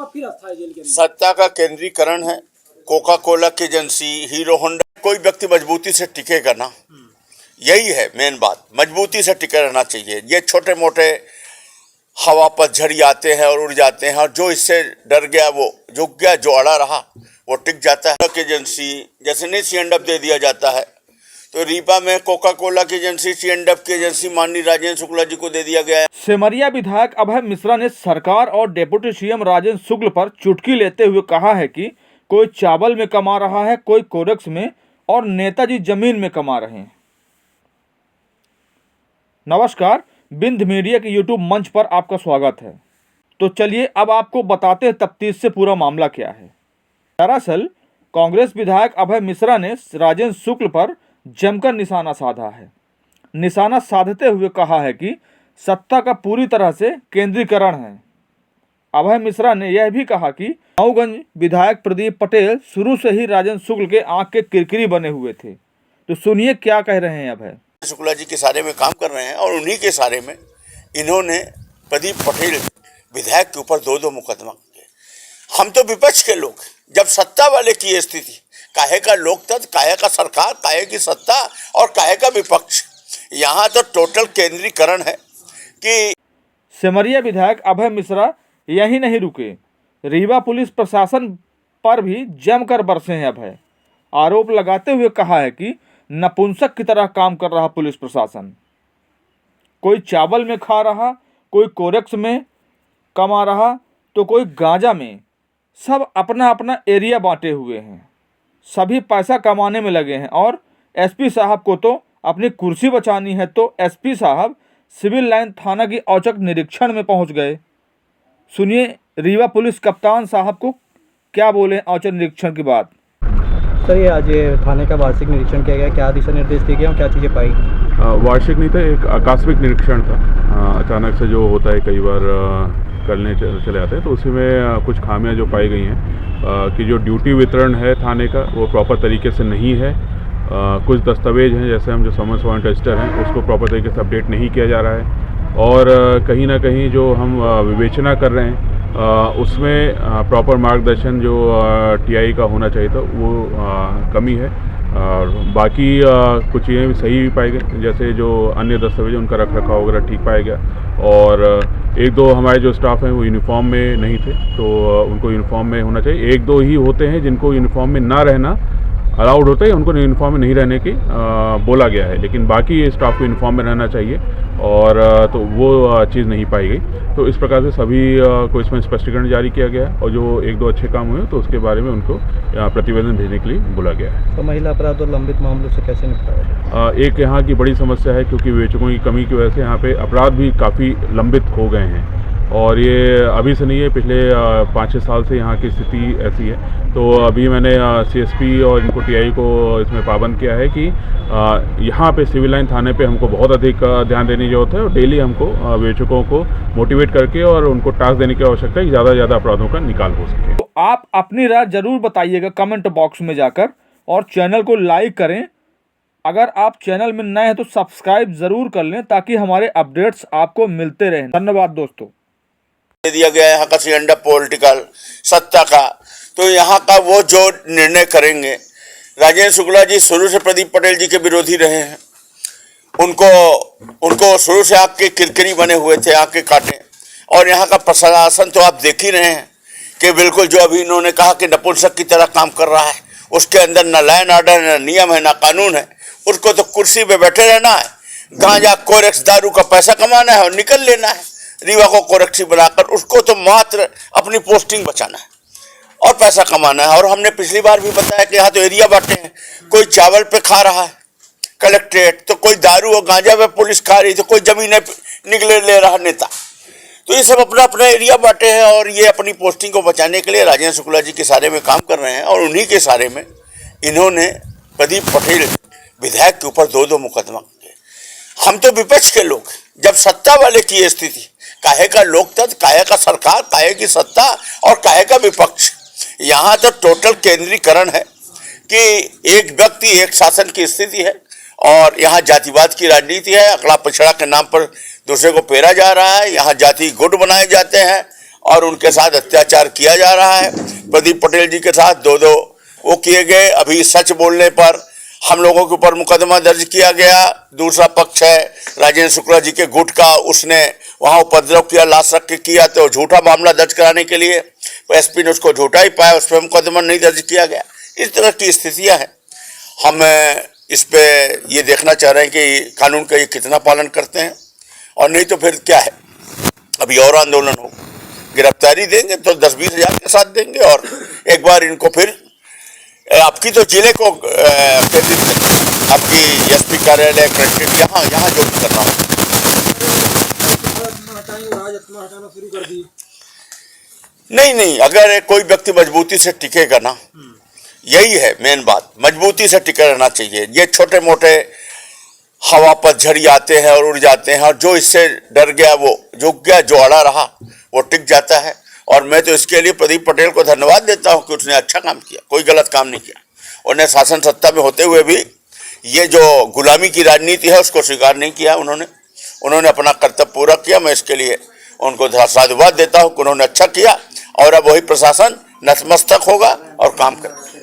मुकदमा फिर अस्थायी जेल के अंदर। सत्ता का केंद्रीकरण है। कोका कोला की एजेंसी, हीरो होंडा, कोई व्यक्ति मजबूती से टिकेगा ना, यही है मेन बात। मजबूती से टिके रहना चाहिए। ये छोटे मोटे हवा पतझड़ी आते हैं और उड़ जाते हैं, और जो इससे डर गया वो झुक गया, जो अड़ा रहा वो टिक जाता है। एजेंसी जैसे नहीं C&F दे दिया जाता है, तो रीवा में कोका कोला की एजेंसी, C&F की एजेंसी माननीय राजेंद्र शुक्ला जी को दे दिया गया है। सेमरिया विधायक अभय मिश्रा ने सरकार और डिप्टी CM राजेंद्र शुक्ल पर चुटकी लेते हुए कहा है कि कोई चावल में कमा रहा है, कोई कोरेक्स में, और नेताजी जमीन में कमा रहे हैं। नमस्कार, बिंद मीडिया के YouTube मंच पर आपका स्वागत है। तो चलिए अब आपको बताते हैं तफ्तीश से पूरा मामला क्या है। दरअसल कांग्रेस विधायक अभय मिश्रा ने राजेंद्र शुक्ल पर जमकर निशाना साधा है। निशाना साधते हुए कहा है कि सत्ता का पूरी तरह से केंद्रीकरण है। अभय मिश्रा ने यह भी कहा कि नौगंज विधायक प्रदीप पटेल शुरू से ही राजेंद्र शुक्ल के आंख के किरकिरी बने हुए थे। तो सुनिए क्या कह रहे हैं अभय। शुक्ला जी के सारे में काम कर रहे हैं, और उन्हीं के सारे में इन्होंने प्रदीप पटेल विधायक के ऊपर 2 मुकदमा किए। हम तो विपक्ष के लोग, जब सत्ता वाले की ये स्थिति, काहे का लोकतंत्र, काहे का सरकार, काहे की सत्ता और काहे का विपक्ष, यहाँ तो टोटल केंद्रीकरण है कि सेमरिया विधायक अभय मिश्रा यही नहीं रुके, रीवा पुलिस प्रशासन पर भी जमकर बरसे हैं अभय। आरोप लगाते हुए कहा है कि नपुंसक की तरह काम कर रहा पुलिस प्रशासन। कोई चावल में खा रहा, कोई कोरेक्स में कमा रहा, तो कोई गांजा में। सब अपना अपना एरिया बांटे हुए हैं, सभी पैसा कमाने में लगे हैं। और SP साहब को तो अपनी कुर्सी बचानी है, तो SP साहब सिविल लाइन थाना की औचक निरीक्षण में पहुंच गए। सुनिए रीवा पुलिस कप्तान साहब को क्या बोले औचक निरीक्षण की बात। सर, ये आज थाने का वार्षिक निरीक्षण किया गया, क्या दिशा निर्देश दिए गए और क्या चीज़ें पाई? वार्षिक नहीं था, एक आकस्मिक निरीक्षण था। अचानक से जो होता है, कई बार करने चले आते हैं, तो उसी में कुछ खामियां जो पाई गई हैं कि जो ड्यूटी वितरण है थाने का वो प्रॉपर तरीके से नहीं है। कुछ दस्तावेज हैं, जैसे हम जो समन्स वारंट रजिस्टर हैं उसको प्रॉपर तरीके से अपडेट नहीं किया जा रहा है, और कहीं ना कहीं जो हम विवेचना कर रहे हैं उसमें प्रॉपर मार्गदर्शन जो TI का होना चाहिए था वो कमी है। और बाकी कुछ चीज़ें भी सही पाई गई, जैसे जो अन्य दस्तावेज उनका रख रखाव वगैरह ठीक पाया गया। और 1-2 हमारे जो स्टाफ हैं वो यूनिफॉर्म में नहीं थे, तो उनको यूनिफॉर्म में होना चाहिए। 1-2 ही होते हैं जिनको यूनिफॉर्म में ना रहना अलाउड होता है, उनको यूनिफॉर्म में नहीं रहने की बोला गया है, लेकिन बाकी स्टाफ को यूनिफॉर्म में रहना चाहिए, और तो वो चीज़ नहीं पाई गई। तो इस प्रकार से सभी को इसमें स्पष्टीकरण जारी किया गया है, और जो 1-2 अच्छे काम हुए तो उसके बारे में उनको प्रतिवेदन भेजने के लिए बोला गया है। तो महिला अपराध और लंबित मामलों से कैसे निपटा है? एक यहाँ की बड़ी समस्या है, क्योंकि विवेचकों की कमी की वजह से यहाँ पे अपराध भी काफ़ी लंबित हो गए हैं, और ये अभी से नहीं है, पिछले 5-6 साल से यहाँ की स्थिति ऐसी है। तो अभी मैंने CSP और इनको TI को इसमें पाबंद किया है कि यहाँ पे सिविल लाइन थाने पे हमको बहुत अधिक ध्यान देने की जरूरत है, और डेली हमको विवेचकों को मोटिवेट करके और उनको टास्क देने की आवश्यकता है कि ज़्यादा से ज़्यादा अपराधों का निकाल हो सके। तो आप अपनी राय जरूर बताइएगा कमेंट बॉक्स में जाकर, और चैनल को लाइक करें। अगर आप चैनल में नए हैं तो सब्सक्राइब जरूर कर लें, ताकि हमारे अपडेट्स आपको मिलते रहें। धन्यवाद दोस्तों। दे दिया गया है यहाँ का C&F पॉलिटिकल सत्ता का, तो यहाँ का वो जो निर्णय करेंगे। राजेंद्र शुक्ला जी शुरू से प्रदीप पटेल जी के विरोधी रहे हैं, उनको शुरू से आंख के किरकिरी बने हुए थे, आंख के काटे। और यहाँ का प्रशासन तो आप देख ही रहे हैं कि बिल्कुल जो अभी इन्होंने कहा कि नपुंसक की तरह काम कर रहा है, उसके अंदर न लॉ एंड ऑर्डर, न नियम है, न कानून है। उसको तो कुर्सी पे बैठे रहना है, गांजा कोरेक्स दारू का पैसा कमाना है और निकल लेना है। रीवा को कोरेक्सी बनाकर उसको तो मात्र अपनी पोस्टिंग बचाना है और पैसा कमाना है। और हमने पिछली बार भी बताया कि यहाँ तो एरिया बांटे हैं, कोई चावल पे खा रहा है कलेक्ट्रेट, तो कोई दारू और गांजा पे पुलिस खा रही, तो कोई जमीनें निकले ले रहा नेता। तो ये सब अपना अपना एरिया बांटे हैं, और ये अपनी पोस्टिंग को बचाने के लिए राजेंद्र शुक्ला जी के सारे में काम कर रहे हैं, और उन्हीं के सारे में इन्होंने प्रदीप पटेल विधायक के ऊपर 2 मुकदमा किए। हम तो विपक्ष के लोग, जब सत्ता वाले की ये स्थिति, काहे का लोकतंत्र, काहे का सरकार, काहे की सत्ता और काहे का विपक्ष, यहाँ तो टोटल केंद्रीकरण है कि एक व्यक्ति एक शासन की स्थिति है, और यहाँ जातिवाद की राजनीति है। अकड़ा पिछड़ा के नाम पर दूसरे को पेरा जा रहा है, यहाँ जाति गुट बनाए जाते हैं, और उनके साथ अत्याचार किया जा रहा है। प्रदीप पटेल जी के साथ दो वो किए गए। अभी सच बोलने पर हम लोगों के ऊपर मुकदमा दर्ज किया गया। दूसरा पक्ष है राजेंद्र शुक्ला जी के गुट का, उसने वहां उपद्रव किया, लाश रख के किया, तो झूठा मामला दर्ज कराने के लिए एसपी ने उसको झूठा ही पाया, उस पर मुकदमा नहीं दर्ज किया गया। इस तरह की स्थितियां हैं। हम इस पे ये देखना चाह रहे हैं कि कानून का ये कितना पालन करते हैं, और नहीं तो फिर क्या है, अभी और आंदोलन हो, गिरफ्तारी देंगे तो 10-20 हज़ार के साथ देंगे, और एक बार इनको फिर आपकी तो जिले को आपकी एसपी कार्यालय कलेक्ट्रेट यहाँ जो भी करना हो। नहीं, अगर कोई व्यक्ति मजबूती से टिकेगा ना, यही है मेन बात, मजबूती से टिके रहना चाहिए। ये छोटे मोटे हवा पतझड़ी आते हैं और उड़ जाते हैं, और जो इससे डर गया वो झुक गया, जो अड़ा रहा वो टिक जाता है। और मैं तो इसके लिए प्रदीप पटेल को धन्यवाद देता हूं कि उसने अच्छा काम किया, कोई गलत काम नहीं किया। उन्हें शासन सत्ता में होते हुए भी ये जो गुलामी की राजनीति है उसको स्वीकार नहीं किया। उन्होंने अपना कर्तव्य पूरा किया। मैं इसके लिए उनको साधुवाद देता हूं कि उन्होंने अच्छा किया, और अब वही प्रशासन नतमस्तक होगा और काम करेगा।